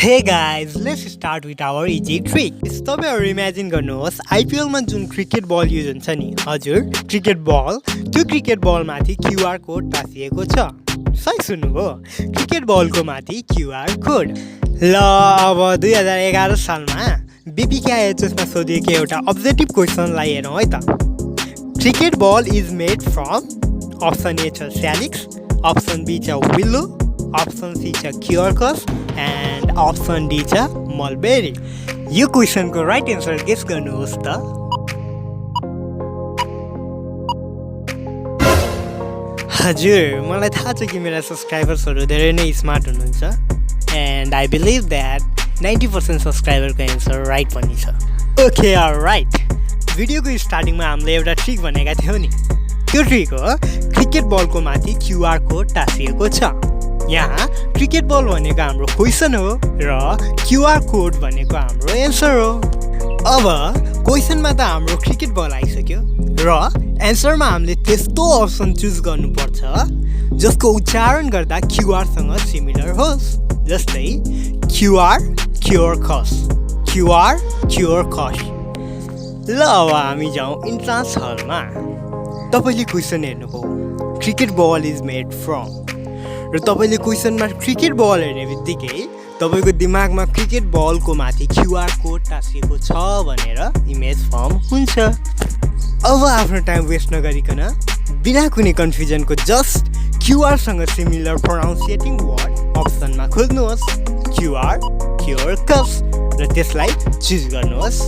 Hey guys, let's start with our easy trick. तपाईहरु imagine गर्नुहोस् IPL मा जुन क्रिकेट बल युज हुन्छ नि हजुर क्रिकेट बल त्यो क्रिकेट बल माथि क्यूआर कोड टाँसिएको छ सही सुन्नुभयो क्रिकेट बलको माथि क्यूआर कोड ल अब 2011 सालमा बीबीकेएचएस मा सोधिएको एउटा अब्जेक्टिभ क्वेशनलाई हेरौँ है त cricket ball is made from option A छ स्यालिक्स अप्सन बी छ विल्लो अप्सन सी छ क्युर्कस एन्ड अप्सन डी छ मलबेरी यो क्वेशनको राइट एन्सर गेस गर्नुहोस् त हजुर मलाई थाहा छ कि मेरा सब्सक्राइबर्सहरू धेरै नै स्मार्ट हुनुहुन्छ एन्ड आई बिलिभ द्याट 90% सब्सक्राइबरको एन्सर राइट पनि छ ओके राइट भिडियोको स्टार्टिङमा हामीले एउटा ट्रिक भनेका थियौँ नि त्यो ट्रिक हो क्रिकेट बलको माथि क्युआर कोड टाँसिएको छ यहाँ क्रिकेट बल भनेको हाम्रो क्वेसन हो र क्युआर कोड भनेको हाम्रो एन्सर हो अब क्वेसनमा त हाम्रो क्रिकेट बल आइसक्यो र एन्सरमा हामीले त्यस्तो अप्सन चुज गर्नुपर्छ जसको उच्चारण गर्दा क्युआरसँग सिमिलर होस् जस्तै क्युआर क्युर्कस क्युआर क्युर्कस ल अब हामी जाउँ इन्ट्रान्स हलमा तपाईँले क्वेसन हेर्नुभयो cricket ball is made from र तपाईँले क्वेसनमा क्रिकेट बल हेर्ने बित्तिकै तपाईँको दिमागमा क्रिकेट बलको माथि क्युआर कोड टाँसिएको छ भनेर इमेज फर्म हुन्छ अब आफ्नो टाइम वेस्ट नगरिकन बिना कुनै कन्फ्युजनको जस्ट क्युआरसँग सिमिलर प्रोनाउन्सिएटिङ वर्ड अप्सनमा खोज्नुहोस् क्युआर क्युर्कस र त्यसलाई चुज गर्नुहोस्